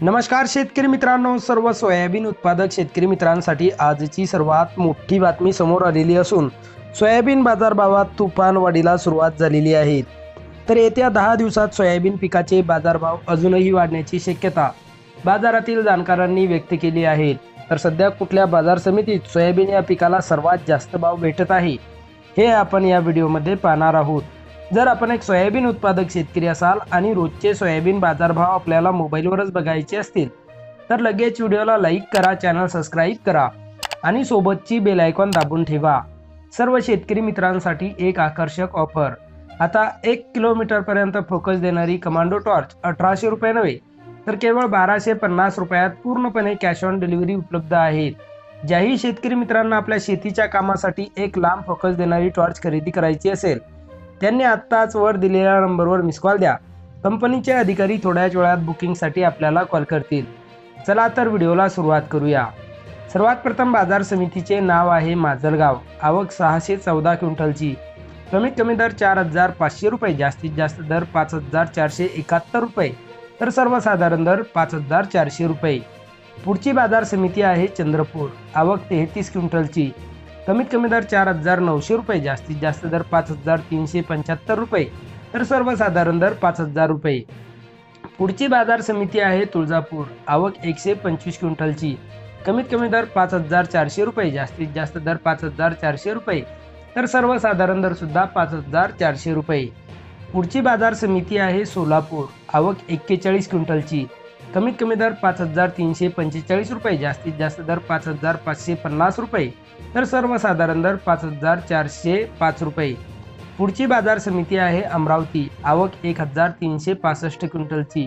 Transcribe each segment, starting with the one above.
नमस्कार शेतकरी मित्रांनो, सर्व सोयाबीन उत्पादक शेतकरी मित्रांसाठी आजची सर्वात मोठी बातमी समोर आलेली असून सोयाबीन बाजारभावात तुफान वाढीला सुरुवात झालेली आहे। तर येत्या 10 दिवसात सोयाबीन पिकाचे बाजारभाव अजूनही वाढण्याची शक्यता बाजारातील जाणकारांनी व्यक्त केली आहे। तर सध्या कुठल्या बाजार समितीत सोयाबीन या पिकाला सर्वात जास्त भाव भेटत आहे हे आपण या व्हिडिओमध्ये पाहणार आहोत। जर आपण एक सोयाबीन उत्पादक शेतकरी असाल आणि रोजचे सोयाबीन बाजारभाव आपल्याला मोबाईलवरच बघायचे असतील तर लगेच व्हिडिओला लाईक करा, चॅनल सबस्क्राईब करा आणि सोबतची बेल आयकॉन दाबून ठेवा। सर्व शेतकरी मित्रांसाठी एक आकर्षक ऑफर। आता 1 किलोमीटरपर्यंत फोकस देणारी कमांडो टॉर्च 1800 रुपये नव्हे तर केवळ 1250 रुपयात पूर्णपणे कॅश ऑन डिलिव्हरी उपलब्ध आहेत। ज्याही शेतकरी मित्रांना आपल्या शेतीच्या कामासाठी एक लांब फोकस देणारी टॉर्च खरेदी करायची असेल त्यांनी आत्ताच वर दिलेल्या नंबरवर मिस कॉल द्या। कंपनीचे अधिकारी थोड्याच वेळात बुकिंगसाठी आपल्याला कॉल करतील। चला तर व्हिडिओला सुरुवात करूया। सर्वात प्रथम बाजार समितीचे नाव आहे माजलगाव। आवक 614 क्विंटलची। कमीत कमी दर 4500 रुपये, जास्तीत जास्त दर 5471 रुपये तर सर्वसाधारण दर 5400 रुपये। पुढची बाजार समिती आहे चंद्रपूर। आवक 33 क्विंटलची। कमीत कमी दर 4900 रुपये, जास्तीत जास्त दर 5375 रुपये तर सर्वसाधारण दर 5000 रुपये। पुढची बाजार समिती आहे तुळजापूर। आवक 125 क्विंटलची। कमीत कमी दर 5400 रुपये, जास्तीत जास्त दर 5400 रुपये तर सर्वसाधारण दर सुद्धा 5400 रुपये। पुढची बाजार समिती आहे सोलापूर। आवक 41 क्विंटलची। कमीत कमी दर 5345 रुपये, जास्तीत जास्त दर 5550 रुपये तर सर्वसाधारण दर 5405 रुपये। पुढची बाजार समिती आहे अमरावती। आवक 1365 क्विंटलची।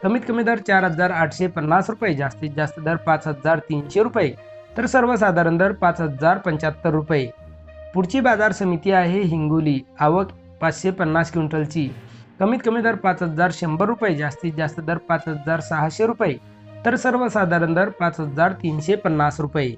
कमीत कमी दर 4850 रुपये, जास्तीत जास्त दर 5300 रुपये तर सर्वसाधारण दर 5075 रुपये। पुढची बाजार समिती आहे हिंगोली। आवक 550 क्विंटलची। कमीत कमी दर 5100 रुपये, जास्तीत जास्त दर 5600 रुपये तर सर्वसाधारण दर 5350 रुपये।